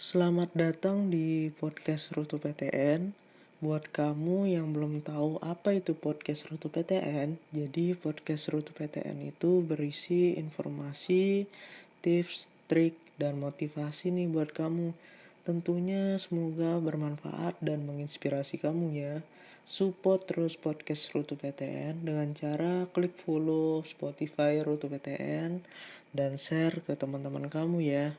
Selamat datang di podcast Rute PTN. Buat kamu yang belum tahu apa itu podcast Rute PTN, jadi podcast Rute PTN itu berisi informasi, tips, trik, dan motivasi nih buat kamu. Tentunya semoga bermanfaat dan menginspirasi kamu ya. Support terus podcast Rute PTN dengan cara klik follow Spotify Rute PTN dan share ke teman-teman kamu ya.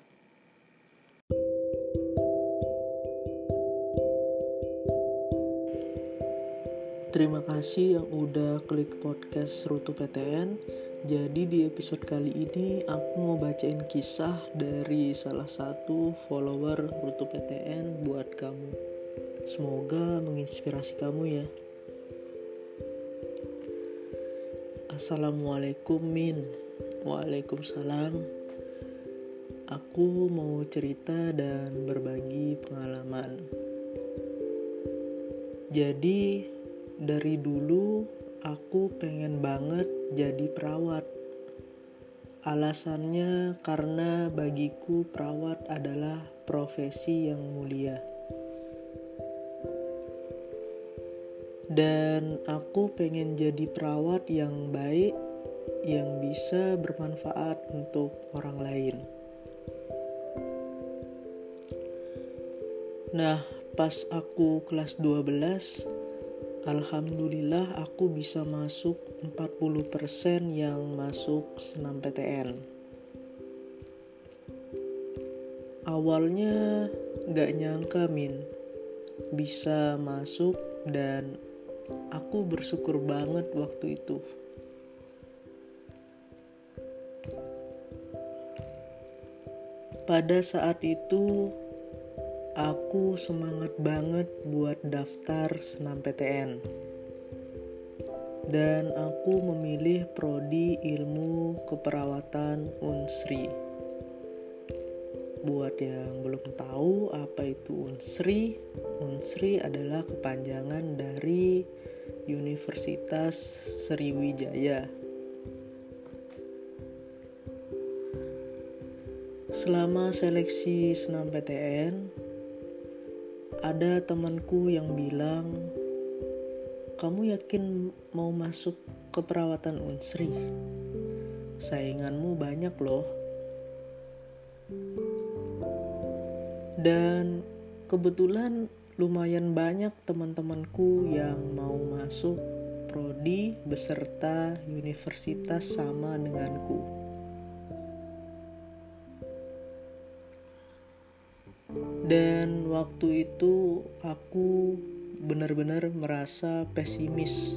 Terima kasih yang udah klik podcast Rute PTN. Jadi di episode kali ini aku mau bacain kisah dari salah satu follower Rute PTN buat kamu. Semoga menginspirasi kamu ya. Assalamualaikum Min. Waalaikumsalam. Aku mau cerita dan berbagi pengalaman. Jadi dari dulu aku pengen banget jadi perawat. Alasannya karena bagiku perawat adalah profesi yang mulia. Dan aku pengen jadi perawat yang baik, yang bisa bermanfaat untuk orang lain. Nah, pas aku kelas 12, alhamdulillah aku bisa masuk 40% yang masuk senam PTN. Awalnya gak nyangka bisa masuk dan aku bersyukur banget waktu itu. Pada saat itu aku semangat banget buat daftar senam PTN. Dan aku memilih prodi ilmu keperawatan Unsri. Buat yang belum tahu apa itu Unsri adalah kepanjangan dari Universitas Sriwijaya. Selama seleksi senam PTN, ada temanku yang bilang, "Kamu yakin mau masuk keperawatan Unsri? Sainganmu banyak loh." Dan kebetulan lumayan banyak teman-temanku yang mau masuk prodi beserta universitas sama denganku. Dan waktu itu aku benar-benar merasa pesimis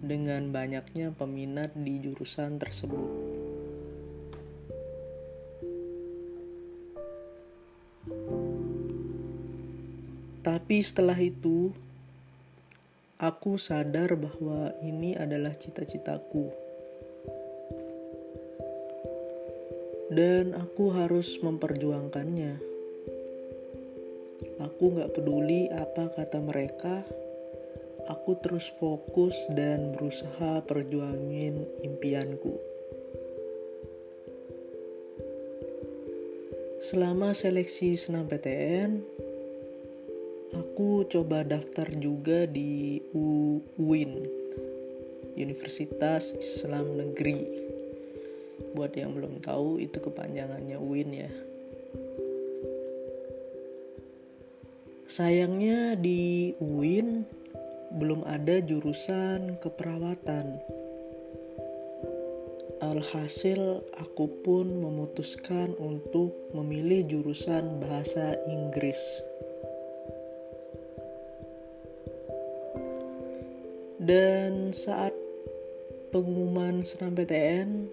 dengan banyaknya peminat di jurusan tersebut. Tapi setelah itu, aku sadar bahwa ini adalah cita-citaku. Dan aku harus memperjuangkannya. Aku gak peduli apa kata mereka. Aku terus fokus dan berusaha perjuangin impianku. Selama seleksi senam PTN, aku coba daftar juga di UIN, Universitas Islam Negeri. Buat yang belum tahu, itu kepanjangannya UIN ya. Sayangnya di UIN belum ada jurusan keperawatan. Alhasil aku pun memutuskan untuk memilih jurusan bahasa Inggris. Dan saat pengumuman senam PTN,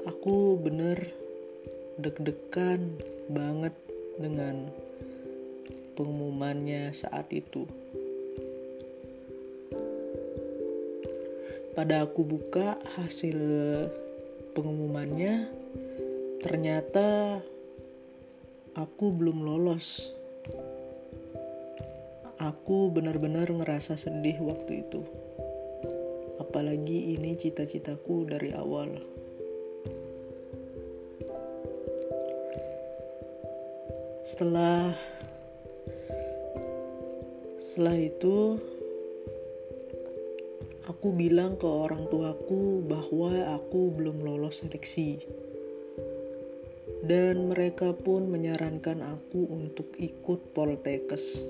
aku bener deg-degan banget dengan pengumumannya saat itu. Pada aku buka hasil pengumumannya, ternyata aku belum lolos. Aku benar-benar ngerasa sedih waktu itu. Apalagi ini cita-citaku dari awal. Setelah itu aku bilang ke orang tuaku bahwa aku belum lolos seleksi. Dan mereka pun menyarankan aku untuk ikut Poltekkes.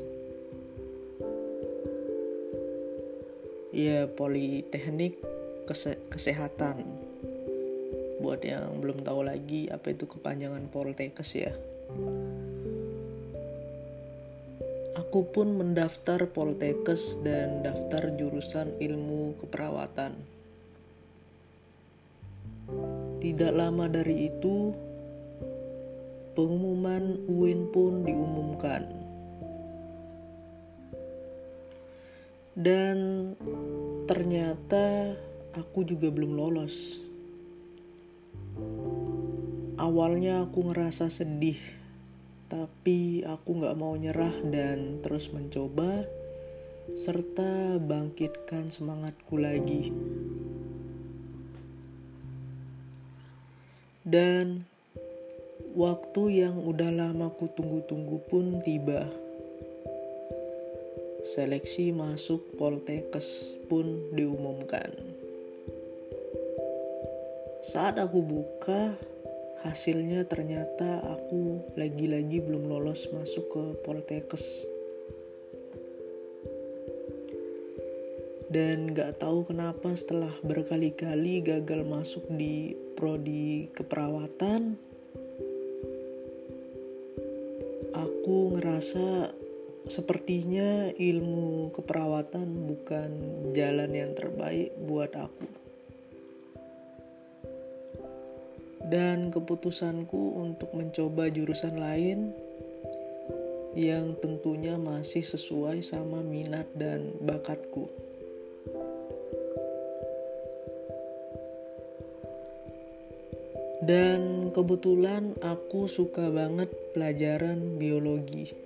Ya, Politeknik Kesehatan. Buat yang belum tahu lagi apa itu kepanjangan Poltekkes ya. Aku pun mendaftar Poltekkes dan daftar jurusan ilmu keperawatan. Tidak lama dari itu, pengumuman UIN pun diumumkan. Dan ternyata aku juga belum lolos. Awalnya aku ngerasa sedih, tapi aku gak mau nyerah dan terus mencoba, serta bangkitkan semangatku lagi. Dan waktu yang udah lama ku tunggu-tunggu pun tiba. Seleksi masuk Poltekkes pun diumumkan. Saat aku buka, hasilnya ternyata aku lagi-lagi belum lolos masuk ke Poltekkes. Dan gak tahu kenapa setelah berkali-kali gagal masuk di prodi keperawatan, aku ngerasa sepertinya ilmu keperawatan bukan jalan yang terbaik buat aku. Dan keputusanku untuk mencoba jurusan lain yang tentunya masih sesuai sama minat dan bakatku. Dan kebetulan aku suka banget pelajaran biologi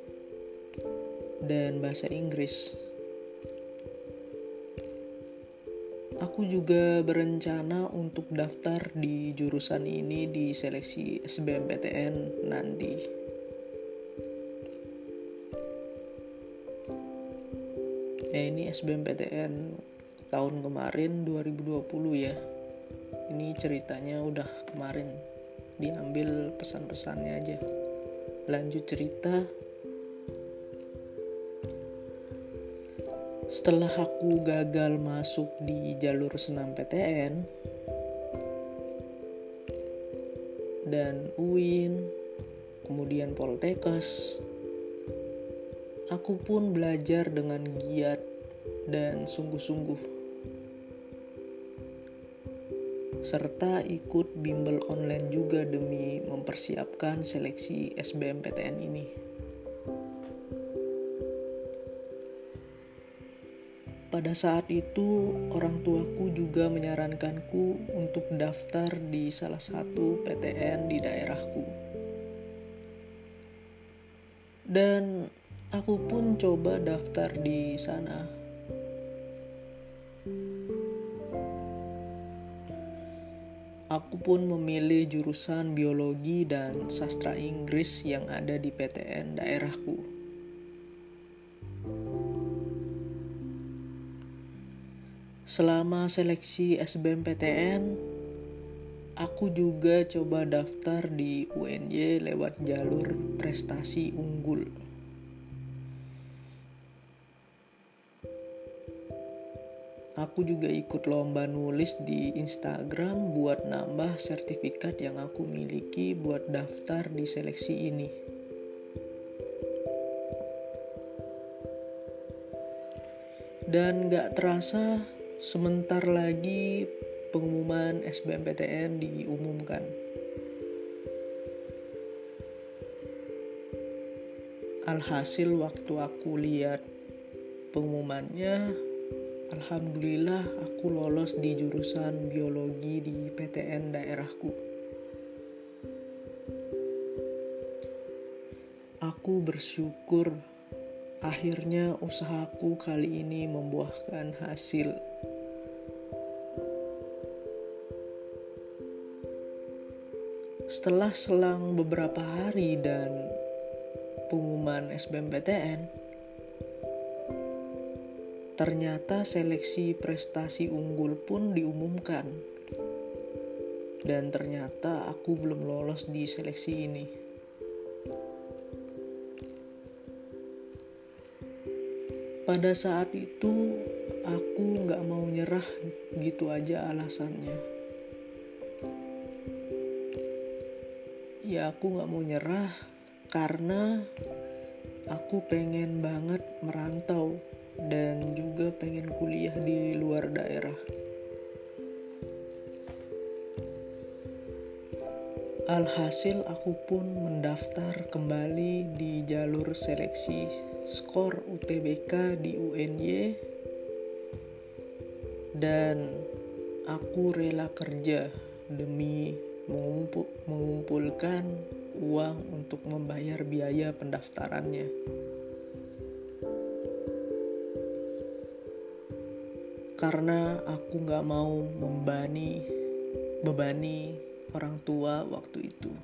dan bahasa Inggris. Aku juga berencana untuk daftar di jurusan ini di seleksi SBMPTN nanti. Ini SBMPTN tahun kemarin 2020 ya. Ini ceritanya udah kemarin, diambil pesan-pesannya aja. Lanjut cerita. Setelah aku gagal masuk di jalur senam PTN dan UIN, kemudian Poltekkes, aku pun belajar dengan giat dan sungguh-sungguh, serta ikut bimbel online juga demi mempersiapkan seleksi SBMPTN ini. Pada saat itu, orang tuaku juga menyarankanku untuk daftar di salah satu PTN di daerahku. Dan aku pun coba daftar di sana. Aku pun memilih jurusan biologi dan sastra Inggris yang ada di PTN daerahku. Selama seleksi SBMPTN, aku juga coba daftar di UNY lewat jalur prestasi unggul. Aku juga ikut lomba nulis di Instagram buat nambah sertifikat yang aku miliki buat daftar di seleksi ini. Dan gak terasa sebentar lagi pengumuman SBMPTN diumumkan. Alhasil waktu aku lihat pengumumannya, alhamdulillah aku lolos di jurusan biologi di PTN daerahku. Aku bersyukur akhirnya usahaku kali ini membuahkan hasil. Setelah selang beberapa hari dan pengumuman SBMPTN, ternyata seleksi prestasi unggul pun diumumkan. Dan ternyata aku belum lolos di seleksi ini. Pada saat itu aku gak mau nyerah gitu aja alasannya. Ya aku gak mau nyerah karena aku pengen banget merantau dan juga pengen kuliah di luar daerah. Alhasil aku pun mendaftar kembali di jalur seleksi skor UTBK di UNY, dan aku rela kerja demi mengumpulkan uang untuk membayar biaya pendaftarannya. Karena aku gak mau bebani orang tua waktu itu.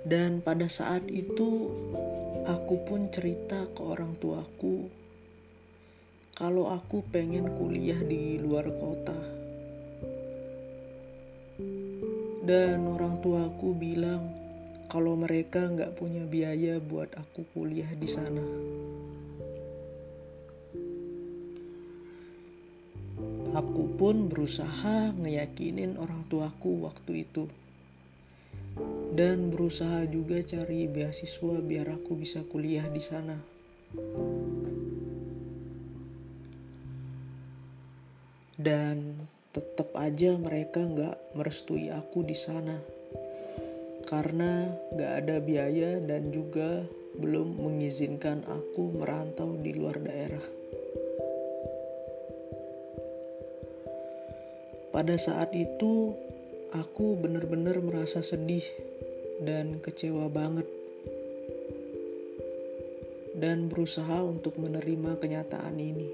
Dan pada saat itu aku pun cerita ke orang tuaku kalau aku pengen kuliah di luar kota. Dan orang tuaku bilang kalau mereka gak punya biaya buat aku kuliah di sana. Aku pun berusaha ngeyakinin orang tuaku waktu itu. Dan berusaha juga cari beasiswa biar aku bisa kuliah di sana. Dan tetap aja mereka gak merestui aku di sana. Karena gak ada biaya dan juga belum mengizinkan aku merantau di luar daerah. Pada saat itu, aku benar-benar merasa sedih dan kecewa banget. Dan berusaha untuk menerima kenyataan ini.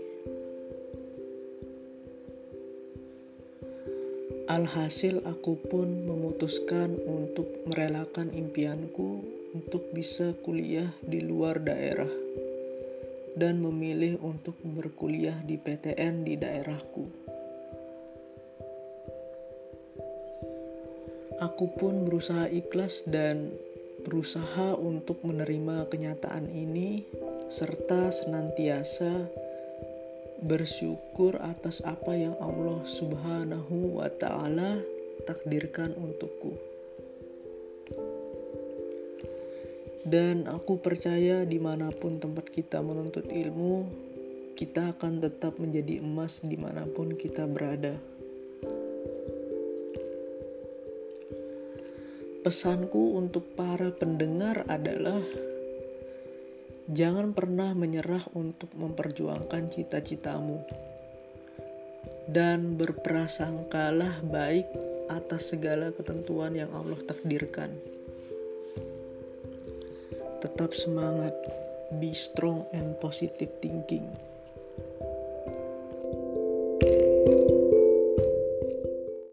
Alhasil aku pun memutuskan untuk merelakan impianku untuk bisa kuliah di luar daerah. Dan memilih untuk berkuliah di PTN di daerahku. Aku pun berusaha ikhlas dan berusaha untuk menerima kenyataan ini serta senantiasa bersyukur atas apa yang Allah Subhanahu wa Ta'ala takdirkan untukku. Dan aku percaya dimanapun tempat kita menuntut ilmu, kita akan tetap menjadi emas dimanapun kita berada. Pesanku untuk para pendengar adalah jangan pernah menyerah untuk memperjuangkan cita-citamu dan berprasangkalah baik atas segala ketentuan yang Allah takdirkan. Tetap semangat, be strong and positive thinking.